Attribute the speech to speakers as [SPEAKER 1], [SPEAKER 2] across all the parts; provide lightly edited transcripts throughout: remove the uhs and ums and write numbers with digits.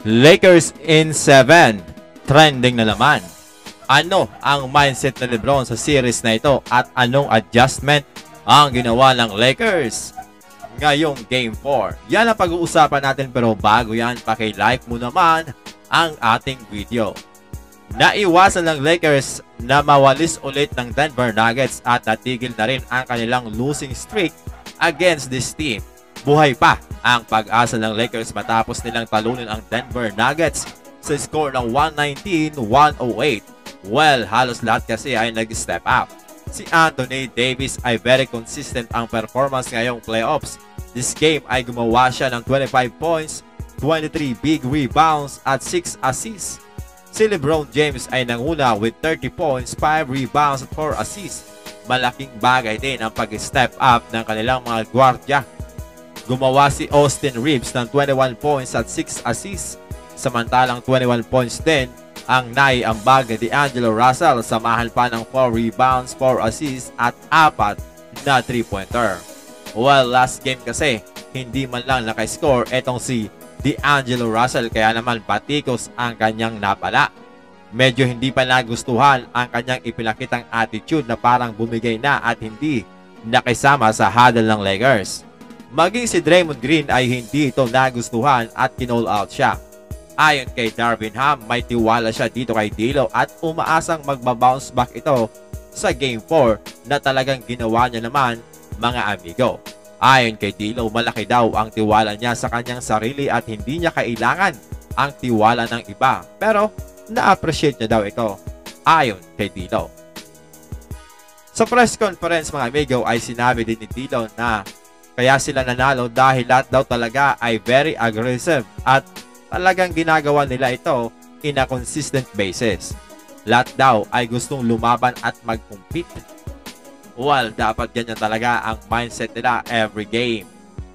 [SPEAKER 1] Lakers in 7. Trending na naman. Ano ang mindset ni LeBron sa series na ito at anong adjustment ang ginawa ng Lakers ngayong Game 4? Yan ang pag-uusapan natin, pero bago yan, paki-like mo naman ang ating video. Naiwasan ng Lakers na mawalis ulit ng Denver Nuggets at natigil na rin ang kanilang losing streak against this team. Buhay pa ang pag-asa ng Lakers matapos nilang talunin ang Denver Nuggets sa score ng 119-108. Well, halos lahat kasi ay nag-step up. Si Anthony Davis ay very consistent ang performance ngayong playoffs. This game ay gumawa siya ng 25 points, 23 big rebounds at 6 assists. Si LeBron James ay nanguna with 30 points, 5 rebounds at 4 assists. Malaking bagay din ang pag-step up ng kanilang mga gwardiya. Gumawa si Austin Reeves ng 21 points at 6 assists. Samantalang 21 points din ang naiambag ni D'Angelo Russell, samahan pa ng 4 rebounds, 4 assists at 4 na 3-pointer. Well, last game kasi hindi man lang nakascore etong si D'Angelo Russell, kaya naman batikos ang kanyang napala. Medyo hindi pa nagustuhan ang kanyang ipinakitang attitude na parang bumigay na at hindi nakisama sa huddle ng Lakers. Maging si Draymond Green ay hindi ito nagustuhan at kinall out siya. Ayon kay Darvin Ham, may tiwala siya dito kay D'Lo at umaasang magbabounce back ito sa Game 4 na talagang ginawa niya naman, mga amigo. Ayon kay D'Lo, malaki daw ang tiwala niya sa kanyang sarili at hindi niya kailangan ang tiwala ng iba. Pero na-appreciate niya daw ito, ayon kay D'Lo. Sa press conference, mga amigo, ay sinabi din ni D'Lo na kaya sila nanalo dahil lahat daw talaga ay very aggressive at talagang ginagawa nila ito in a consistent basis. Lahat daw ay gustong lumaban at mag-compete. Well, dapat ganyan talaga ang mindset nila every game.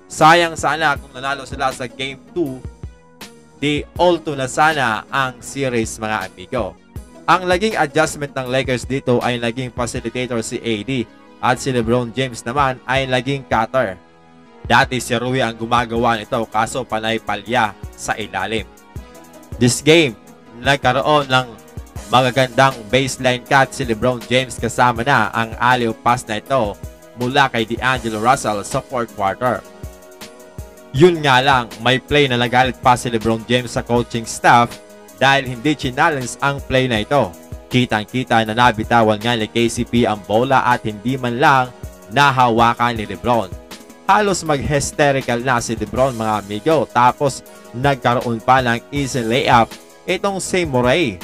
[SPEAKER 1] Sayang sana kung nanalo sila sa Game 2, di all-to na sana ang series, mga amigo. Ang naging adjustment ng Lakers dito ay naging facilitator si AD at si LeBron James naman ay naging cutter. Dati si Rui ang gumagawa nito, kaso panay palya sa ilalim. This game, nagkaroon ng magagandang baseline cut si LeBron James kasama na ang alley-oop pass na ito mula kay D'Angelo Russell sa 4th quarter. Yun nga lang, may play na nagalit pa si LeBron James sa coaching staff dahil hindi challenge ang play na ito. Kitang-kita na nabitawan nga ni KCP ang bola at hindi man lang nahawakan ni LeBron. Halos mag-hysterical na si LeBron, mga amigo, tapos nagkaroon pa ng easy layup itong si Murray.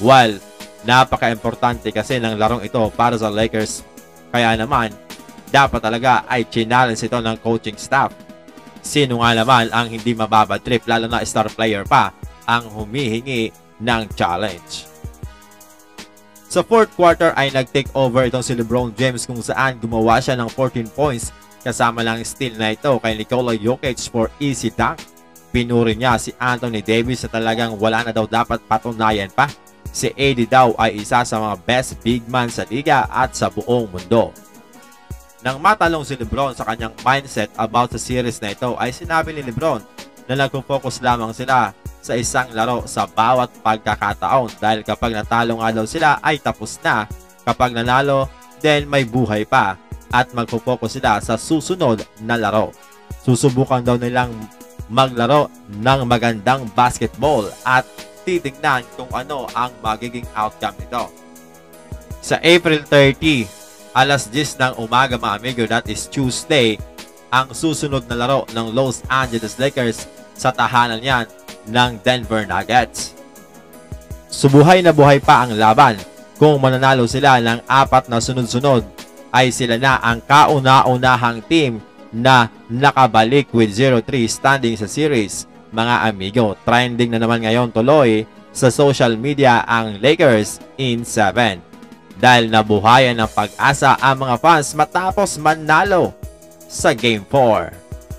[SPEAKER 1] Well, napaka-importante kasi ng larong ito para sa Lakers, kaya naman dapat talaga ay challenge ito ng coaching staff. Sino nga naman ang hindi mababatrip, lalo na star player pa ang humihingi ng challenge. Sa 4th quarter ay nag-take over itong si LeBron James kung saan gumawa siya ng 14 points kasama lang steal na ito kay Nikola Jokic for easy dunk. Pinuri niya si Anthony Davis na talagang wala na daw dapat patunayan pa. Si AD daw ay isa sa mga best big man sa liga at sa buong mundo. Nang matalong si LeBron sa kanyang mindset about sa series na ito, ay sinabi ni LeBron na nagpo-focus lamang sila sa isang laro sa bawat pagkakataon dahil kapag natalo nga daw sila ay tapos na. Kapag nanalo, then may buhay pa at magpo-focus sila sa susunod na laro. Susubukan daw nilang maglaro ng magandang basketball at titignan kung ano ang magiging outcome nito. Sa April 30, alas 10 ng umaga, mga amigo, that is Tuesday, ang susunod na laro ng Los Angeles Lakers sa tahanan yan ng Denver Nuggets. Subuhay na buhay pa ang laban. Kung mananalo sila ng 4 na sunod-sunod, ay sila na ang kauna-unahang team na nakabalik with 0-3 standing sa series. Mga amigo, trending na naman ngayon tuloy sa social media ang Lakers in 7 dahil nabuhayan ng pag-asa ang mga fans matapos manalo sa Game 4.